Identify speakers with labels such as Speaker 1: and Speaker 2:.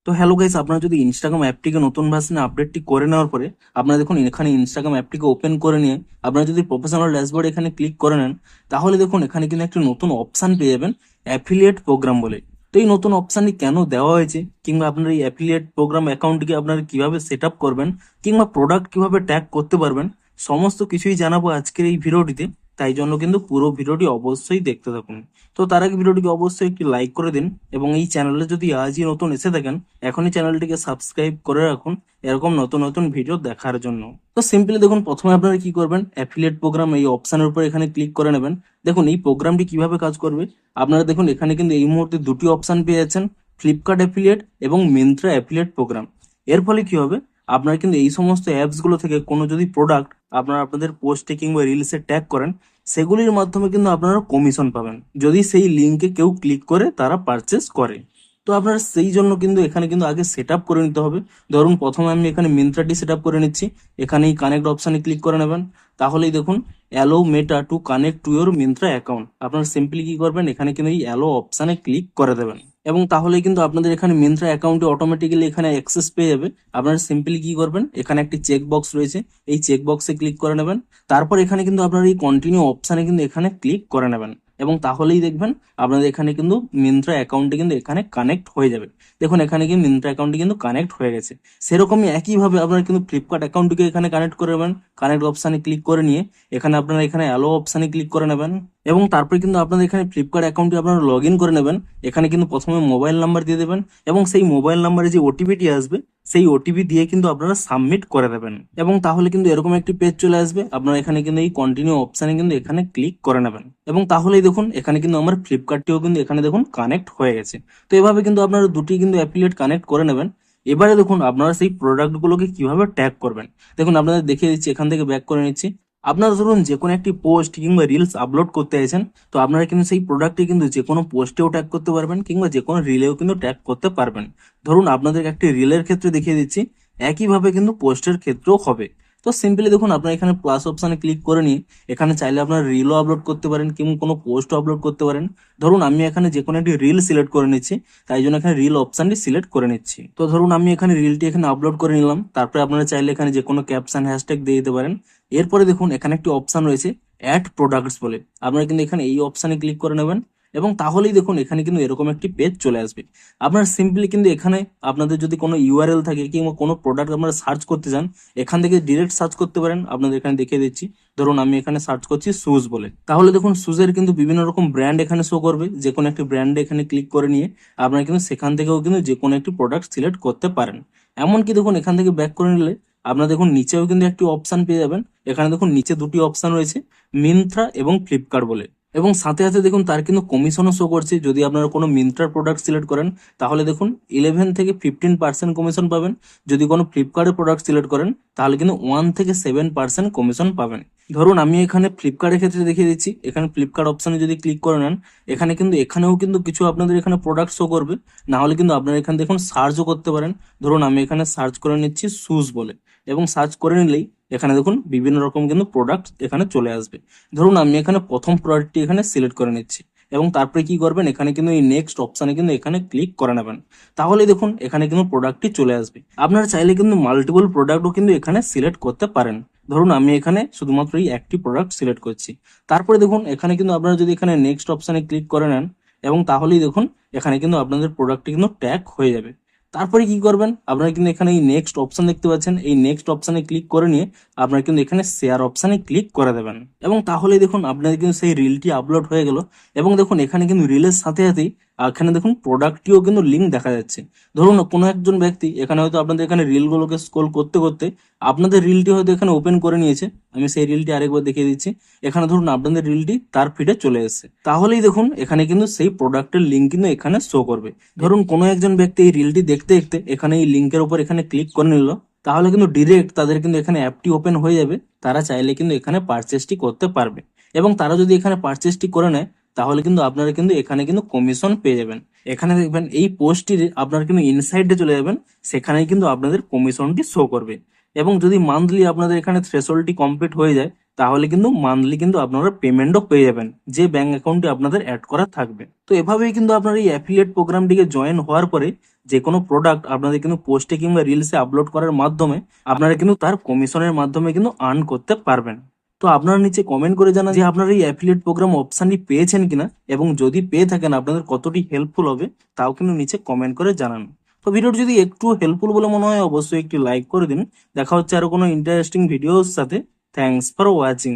Speaker 1: তো hello guys, আপনারা যদি ইনস্টাগ্রাম অ্যাপটিকে নতুন ভার্সনে আপডেটটি করে নেওয়ার পরে আপনারা দেখুন এখানে ইনস্টাগ্রাম অ্যাপটিকে ওপেন করে নিয়ে আপনারা যদি প্রফেশনাল ড্যাশবোর্ড এখানে ক্লিক করে নেন, তাহলে দেখুন এখানে কিন্তু একটি নতুন অপশন পেয়ে যাবেন, অ্যাফিলিয়েট প্রোগ্রাম বলে। তো এই নতুন অপশনটি কেন দেওয়া হয়েছে, কিংবা আপনার এই অ্যাফিলিয়েট প্রোগ্রাম অ্যাকাউন্টটিকে আপনারা কিভাবে সেট আপ করবেন, কিংবা প্রোডাক্ট কিভাবে ট্যাগ করতে পারবেন, সমস্ত কিছুই জানাবো আজকের এই ভিডিওটিতে। তাই জন্য কিন্তু পুরো ভিডিওটি অবশ্যই দেখতে থাকুন। তো তার আগে ভিডিওটিকে অবশ্যই একটি লাইক করে দিন, এবং এই চ্যানেলে যদি আজই নতুন এসে থাকেন এখনই চ্যানেলটিকে সাবস্ক্রাইব করে রাখুন এরকম নতুন নতুন ভিডিও দেখার জন্য। তো সিম্পলি দেখুন, প্রথমে আপনারা কি করবেন, অ্যাফিলিয়েট প্রোগ্রাম এই অপশনের উপর এখানে ক্লিক করে নেবেন। দেখুন এই প্রোগ্রামটি কিভাবে কাজ করবে, আপনারা দেখুন এখানে কিন্তু এই মুহূর্তে দুটি অপশন পেয়ে যাচ্ছেন, ফ্লিপকার্ট অ্যাফিলিয়েট এবং মিন্ত্রা অ্যাফিলিয়েট প্রোগ্রাম। এর ফলে কি হবে, আপনারা কিন্তু এই সমস্ত অ্যাপস গুলো থেকে কোনো যদি প্রোডাক্ট আপনারা আপনাদের পোস্টে কিংবা রিলসে ট্যাগ করেন, সেগুলির মাধ্যমে কিন্তু আপনারা কমিশন পাবেন যদি সেই লিঙ্কে কেউ ক্লিক করে তারা পারচেস করে। তো আপনারা সেই জন্য কিন্তু এখানে কিন্তু আগে সেট আপ করে নিতে হবে। ধরুন প্রথমে আমি এখানে মিন্ত্রাটি সেট আপ করে নিচ্ছি, এখানে এই কানেক্ট অপশানে ক্লিক করে নেবেন। তাহলেই দেখুন allow Meta to connect to your Myntra account, আপনারা সিম্পলি কি করবেন, এখানে কিন্তু এই অ্যালো অপশানে ক্লিক করে দেবেন, এবং তাহলেই কিন্তু আপনাদের এখানে মিন্ত্রা অ্যাকাউন্টে অটোমেটিক্যালি এখানে অ্যাক্সেস পেয়ে যাবে। আপনারা সিম্পলি কি করবেন, এখানে একটি চেক বক্স রয়েছে, এই চেক বক্সে ক্লিক করে নেবেন। তারপর এখানে কিন্তু আপনার এই কন্টিনিউ অপশানে কিন্তু এখানে ক্লিক করে নেবেন, এবং তাহলেই দেখবেন আপনাদের এখানে কিন্তু মিন্ত্রা অ্যাকাউন্টে কিন্তু এখানে কানেক্ট হয়ে যাবে। দেখুন এখানে কিন্তু মিন্ত্রা অ্যাকাউন্টে কিন্তু কানেক্ট হয়ে গেছে। সেরকমই একইভাবে আপনারা কিন্তু ফ্লিপকার্ট অ্যাকাউন্টটিকে এখানে কানেক্ট করে নেবেন। কানেক্ট অপশানে ক্লিক করে নিয়ে এখানে আপনারা এখানে অ্যালো অপশানে ক্লিক করে নেবেন, এবং তারপরে কিন্তু আপনাদের এখানে ফ্লিপকার্ট অ্যাকাউন্টটি আপনারা লগ ইন করে নেবেন। এখানে কিন্তু প্রথমে মোবাইল নাম্বার দিয়ে দেবেন, এবং সেই মোবাইল নাম্বারে যে ওটিপিটি আসবে সেই ওটিপি দিয়ে কিন্তু আপনারা সাবমিট করে দেবেন, এবং তাহলে কিন্তু এরকম একটি পেজ চলে আসবে। আপনারা এখানে কিন্তু এই কন্টিনিউ অপশানে কিন্তু এখানে ক্লিক করে নেবেন, এবং তাহলেই দেখুন এখানে কিন্তু আমার ফ্লিপকার্টটিও কিন্তু এখানে দেখুন কানেক্ট হয়ে গেছে। তো এভাবে কিন্তু আপনারা দুটি কিন্তু অ্যাফিলিয়েট কানেক্ট করে নেবেন। এবারে দেখুন আপনারা সেই প্রোডাক্টগুলোকে কিভাবে ট্যাগ করবেন। দেখুন আপনাদের দেখিয়ে দিচ্ছি, এখান থেকে ব্যাক করে নিচ্ছি। আপনারা ধরুন যে কোনো একটি পোস্ট কিংবা রিলস আপলোড করতে চাইছেন, তো আপনারা কিন্তু সেই প্রোডাক্টটি কিন্তু যে কোনো পোস্টেও ট্যাগ করতে পারবেন, কিংবা যে কোনো রিলেও কিন্তু ট্যাগ করতে পারবেন। ধরুন আপনাদের একটি রিলের ক্ষেত্রে দেখিয়ে দিচ্ছি, একইভাবে কিন্তু পোস্টের ক্ষেত্রেও হবে। তো সিম্পলি দেখুন আপনারা এখানে প্লাস অপশানে ক্লিক করে নিয়ে এখানে চাইলে আপনারা রিলও আপলোড করতে পারেন কিংবা কোনো পোস্টও আপলোড করতে পারেন। ধরুন আমি এখানে যে কোনো একটি রিল সিলেক্ট করে নিচ্ছি, তাই জন্য এখানে রিল অপশানটি সিলেক্ট করে নিচ্ছি। তো ধরুন আমি এখানে রিলটি এখানে আপলোড করে নিলাম, তারপরে আপনারা চাইলে এখানে যে কোনো ক্যাপশন হ্যাশট্যাগ দিয়ে দিতে পারেন। এরপরে দেখুন এখানে একটি অপশান রয়েছে অ্যাড প্রোডাক্টস বলে, আপনারা কিন্তু এখানে এই অপশানে ক্লিক করে নেবেন, এবং তাহলেই দেখুন এখানে কিন্তু এরকম একটি পেজ চলে আসবে। আপনারা সিম্পলি কিন্তু এখানে আপনাদের যদি কোনো ইউআরএল থাকে কিংবা কোনো প্রোডাক্ট আপনারা সার্চ করতে চান, এখান থেকে ডিরেক্ট সার্চ করতে পারেন। আপনাদের এখানে দেখিয়ে দিচ্ছি, ধরুন আমি এখানে সার্চ করছি শুজ বলে, তাহলে দেখুন শুজের কিন্তু বিভিন্ন রকম ব্র্যান্ড এখানে শো করবে। যে কোনো একটি ব্র্যান্ডে এখানে ক্লিক করে নিয়ে আপনারা কিন্তু সেখান থেকেও কিন্তু যে কোনো একটি প্রোডাক্ট সিলেক্ট করতে পারেন। এমনকি দেখুন এখান থেকে ব্যাক করে নিলে আপনারা দেখুন নিচেও কিন্তু একটি অপশন পেয়ে যাবেন। এখানে দেখুন নিচে দুটি অপশন রয়েছে, মিন্ত্রা এবং ফ্লিপকার্ট বলে, এবং সাথে সাথে দেখুন তার কিন্তু কমিশনও শো করছে। যদি আপনারা কোনো মিন্ত্রার প্রোডাক্ট সিলেক্ট করেন তাহলে দেখুন 11 থেকে 15% কমিশন পাবেন। যদি কোনো ফ্লিপকার্টের প্রোডাক্ট সিলেক্ট করেন তাহলে কিন্তু 1 থেকে 7% কমিশন পাবেন। ধরুন আমি এখানে ফ্লিপকার্টের ক্ষেত্রে দেখিয়ে দিচ্ছি, এখানে ফ্লিপকার্ট অপশানে যদি ক্লিক করে নেন, এখানে কিন্তু এখানেও কিন্তু কিছু আপনাদের এখানে প্রোডাক্ট শো করবে। না হলে কিন্তু আপনারা এখানে দেখুন সার্চও করতে পারেন। ধরুন আমি এখানে সার্চ করে নিচ্ছি শুজ বলে, এবং সার্চ করে নিলেই এখানে দেখুন বিভিন্ন রকম কিন্তু প্রোডাক্ট এখানে চলে আসবে। ধরুন আমি এখানে প্রথম প্রোডাক্টটি এখানে সিলেক্ট করে নিচ্ছি, এবং তারপরে কি করবেন, এখানে কিন্তু এই নেক্সট অপশানে কিন্তু এখানে ক্লিক করে নেবেন। তাহলে দেখুন এখানে কিন্তু প্রোডাক্টটি চলে আসবে। আপনারা চাইলে কিন্তু মাল্টিপল প্রোডাক্টও কিন্তু এখানে সিলেক্ট করতে পারেন। ধরুন আমি এখানে শুধুমাত্র এই একটি প্রোডাক্ট সিলেক্ট করছি। তারপরে দেখুন এখানে কিন্তু আপনারা যদি এখানে নেক্সট অপশানে ক্লিক করে নেন, এবং তাহলেই দেখুন এখানে কিন্তু আপনাদের প্রোডাক্টটি কিন্তু ট্যাগ হয়ে যাবে। তারপরে কি করবেন, আপনারা কিন্তু এখানে এই নেক্সট অপশন দেখতে পাচ্ছেন, এই নেক্সট অপশনে ক্লিক করে নিয়ে আপনারা কিন্তু এখানে শেয়ার অপশনে ক্লিক করে দেবেন, এবং তাহলে দেখুন আপনাদের কিন্তু সেই রিলটি আপলোড হয়ে গেল। এবং দেখুন এখানে কিন্তু রিলের সাথে সাথেই এখানে দেখুন প্রোডাক্টটিও কিন্তু লিঙ্ক দেখা যাচ্ছে। ধরুন কোনো একজন ব্যক্তি এখানে হয়তো আপনাদের এখানে রিলগুলোকে স্ক্রল করতে করতে আপনাদের রিলটি হয়তো এখানে ওপেন করে নিয়েছে। আমি সেই রিলটি আরেকবার দেখিয়ে দিচ্ছি, এখানে ধরুন আপনাদের রিলটি তার ফিডে চলে এসেছে। তাহলেই দেখুন এখানে কিন্তু সেই প্রোডাক্টের লিঙ্ক কিন্তু এখানে শো করবে। ধরুন কোনো একজন ব্যক্তি এই রিলটি দেখতে দেখতে এখানে এই লিঙ্কের উপর এখানে ক্লিক করে নিল, তাহলে কিন্তু ডিরেক্ট তাদের কিন্তু এখানে অ্যাপটি ওপেন হয়ে যাবে। তারা চাইলে কিন্তু এখানে পারচেসটি করতে পারবে, এবং তারা যদি এখানে পারচেসটি করে নেয় তাহলে কিন্তু আপনারা কিন্তু এখানে কিন্তু কমিশন পেয়ে যাবেন। এখানে দেখবেন এই পোস্টটির আপনারা কিন্তু ইনসাইডে চলে যাবেন, সেখানেই কিন্তু আপনাদের কমিশনটি শো করবে। এবং যদি মান্থলি আপনাদের এখানে থ্রেশহোল্ডটি কমপ্লিট হয়ে যায় তাহলে কিন্তু মান্থলি কিন্তু আপনারা পেমেন্টও পেয়ে যাবেন যে ব্যাংক অ্যাকাউন্টে আপনাদের অ্যাড করা থাকবে। তো এভাবেই কিন্তু আপনারা এই অ্যাফিলিয়েট প্রোগ্রামটিকে জয়েন হওয়ার পরে যে কোনো প্রোডাক্ট আপনাদের কিন্তু পোস্টে কিংবা রিলসে আপলোড করার মাধ্যমে আপনারা কিন্তু তার কমিশনের মাধ্যমে কিন্তু আর্ন করতে পারবেন। তো আপনারা নিচে কমেন্ট করে জানান যে আপনারা এই অ্যাফিলিয়েট প্রোগ্রাম অপশনটি পেয়েছেন কিনা, এবং যদি পেয়ে থাকেন আপনাদের কতটি হেল্পফুল হবে তাও কিন্তু নিচে কমেন্ট করে জানান। তো ভিডিওটি যদি একটু হেল্পফুল বলে মনে হয় অবশ্যই একটি লাইক করে দিন। দেখা হচ্ছে আরো কোনো ইন্টারেস্টিং ভিডিওর সাথে। Thanks for watching.